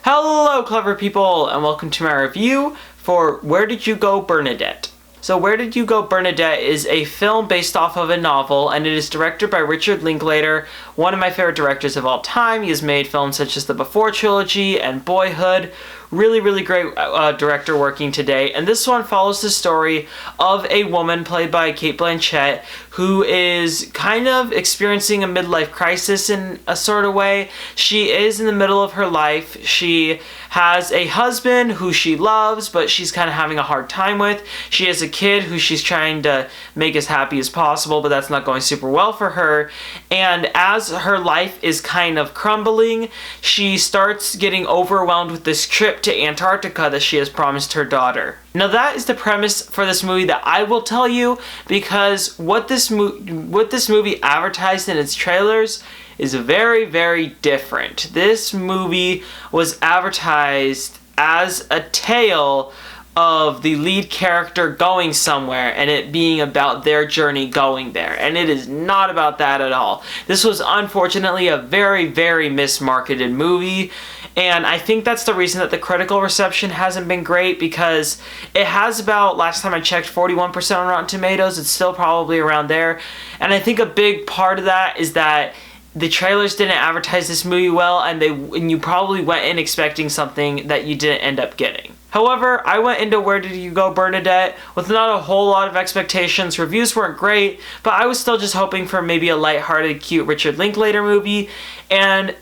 Hello, clever people, and welcome to my review for Where Did You Go, Bernadette? So Where Did You Go, Bernadette is a film based off of a novel, and it is directed by Richard Linklater, one of my favorite directors of all time. He has made films such as the Before trilogy and Boyhood. Really great director working today. And this one follows the story of a woman played by Cate Blanchett who is kind of experiencing a midlife crisis in a sort of way. She is in the middle of her life. She has a husband who she loves, but she's kind of having a hard time with. She has a kid who she's trying to make as happy as possible, but that's not going super well for her. And as her life is kind of crumbling, she starts getting overwhelmed with this trip to Antarctica that she has promised her daughter. Now that is the premise for this movie that I will tell you, because what this movie advertised in its trailers is very different. This movie was advertised as a tale of the lead character going somewhere and it being about their journey going there, and it is not about that at all. This was unfortunately a very mismarketed movie, and I think that's the reason that the critical reception hasn't been great, because it has about, last time I checked, 41% on Rotten Tomatoes. It's still probably around there, and I think a big part of that is that the trailers didn't advertise this movie well, and you probably went in expecting something that you didn't end up getting. However, I went into Where Did You Go, Bernadette with not a whole lot of expectations. Reviews weren't great, but I was still just hoping for maybe a lighthearted, cute Richard Linklater movie, and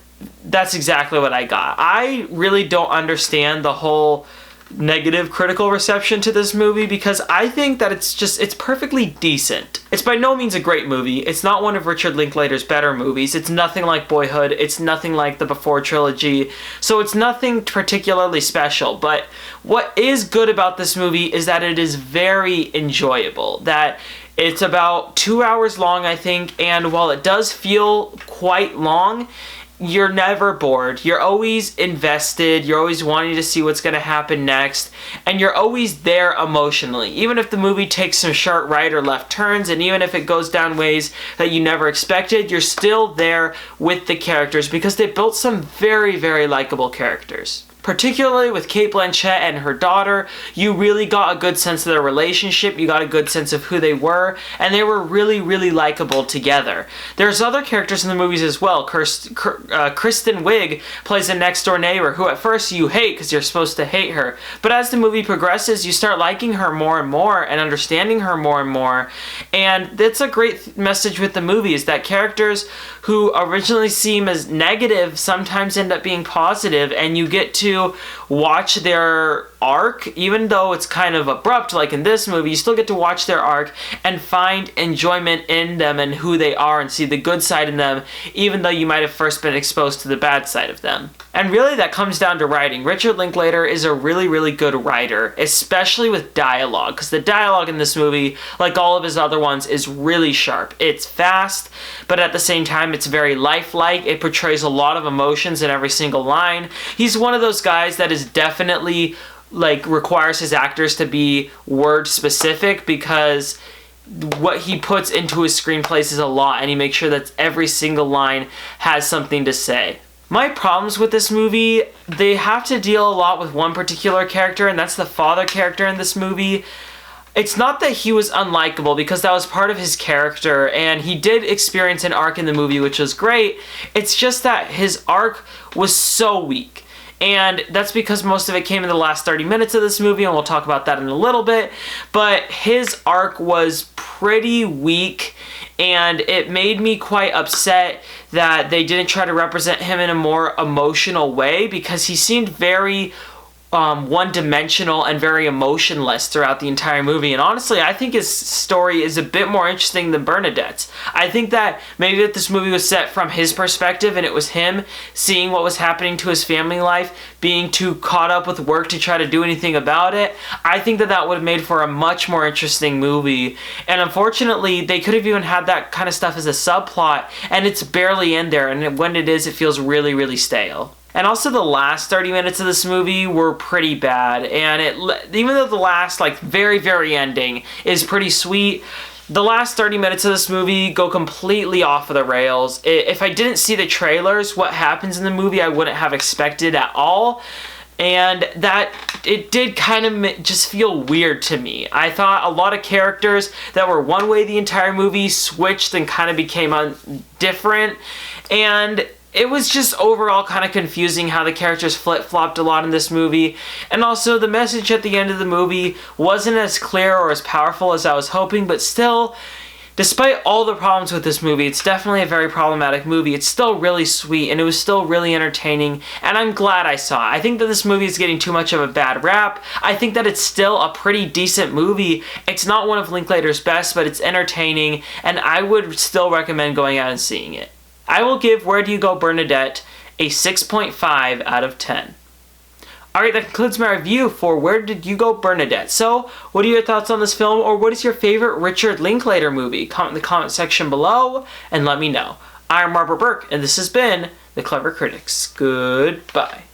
that's exactly what I got. I really don't understand the whole negative critical reception to this movie, because I think that it's perfectly decent. It's by no means a great movie. It's not one of Richard Linklater's better movies. It's nothing like Boyhood. It's nothing like the Before trilogy. So it's nothing particularly special. But what is good about this movie is that it is very enjoyable. That it's about 2 hours long, I think, and while it does feel quite long, you're never bored. You're always invested. You're always wanting to see what's going to happen next. And you're always there emotionally. Even if the movie takes some sharp right or left turns, and even if it goes down ways that you never expected, you're still there with the characters, because they built some very likable characters. Particularly with Cate Blanchett and her daughter, you really got a good sense of their relationship, you got a good sense of who they were, and they were really likable together. There's other characters in the movies as well. Kristen Wiig plays a next door neighbor who at first you hate because you're supposed to hate her, but as the movie progresses, you start liking her more and more and understanding her more and more, and that's a great message with the movie, is that characters who originally seem as negative sometimes end up being positive, and you get to watch their arc. Even though it's kind of abrupt like in this movie, you still get to watch their arc and find enjoyment in them and who they are, and see the good side in them, even though you might have first been exposed to the bad side of them. And really that comes down to writing. Richard Linklater is a really good writer, especially with dialogue, because the dialogue in this movie, like all of his other ones, is really sharp. It's fast, but at the same time it's very lifelike. It portrays a lot of emotions in every single line. He's one of those guys that is definitely requires his actors to be word specific, because what he puts into his screenplays is a lot, and he makes sure that every single line has something to say. My problems with this movie, they have to deal a lot with one particular character, and that's the father character in this movie. It's not that he was unlikable, because that was part of his character, and he did experience an arc in the movie, which was great. It's just that his arc was so weak. And that's because most of it came in the last 30 minutes of this movie, and we'll talk about that in a little bit. But his arc was pretty weak, and it made me quite upset that they didn't try to represent him in a more emotional way, because he seemed very one-dimensional and very emotionless throughout the entire movie. And honestly, I think his story is a bit more interesting than Bernadette's. I think that maybe that this movie was set from his perspective, and it was him seeing what was happening to his family life, being too caught up with work to try to do anything about it. I think that that would have made for a much more interesting movie. And unfortunately, they could have even had that kind of stuff as a subplot, and it's barely in there, and when it is, it feels really stale. And also the last 30 minutes of this movie were pretty bad, and even though the last very ending is pretty sweet, The last 30 minutes of this movie go completely off of the rails. If I didn't see the trailers, what happens in the movie I wouldn't have expected at all. And that it did kind of just feel weird to me. I thought a lot of characters that were one way the entire movie switched and kind of became different. And it was just overall kind of confusing how the characters flip-flopped a lot in this movie. And also the message at the end of the movie wasn't as clear or as powerful as I was hoping, but still, despite all the problems with this movie, it's definitely a very problematic movie. It's still really sweet, and it was still really entertaining, and I'm glad I saw it. I think that this movie is getting too much of a bad rap. I think that it's still a pretty decent movie. It's not one of Linklater's best, but it's entertaining, and I would still recommend going out and seeing it. I will give Where Do You Go, Bernadette a 6.5 out of 10. Alright, that concludes my review for Where Did You Go, Bernadette. So, what are your thoughts on this film, or what is your favorite Richard Linklater movie? Comment in the comment section below, and let me know. I'm Robert Burke, and this has been The Clever Critics. Goodbye.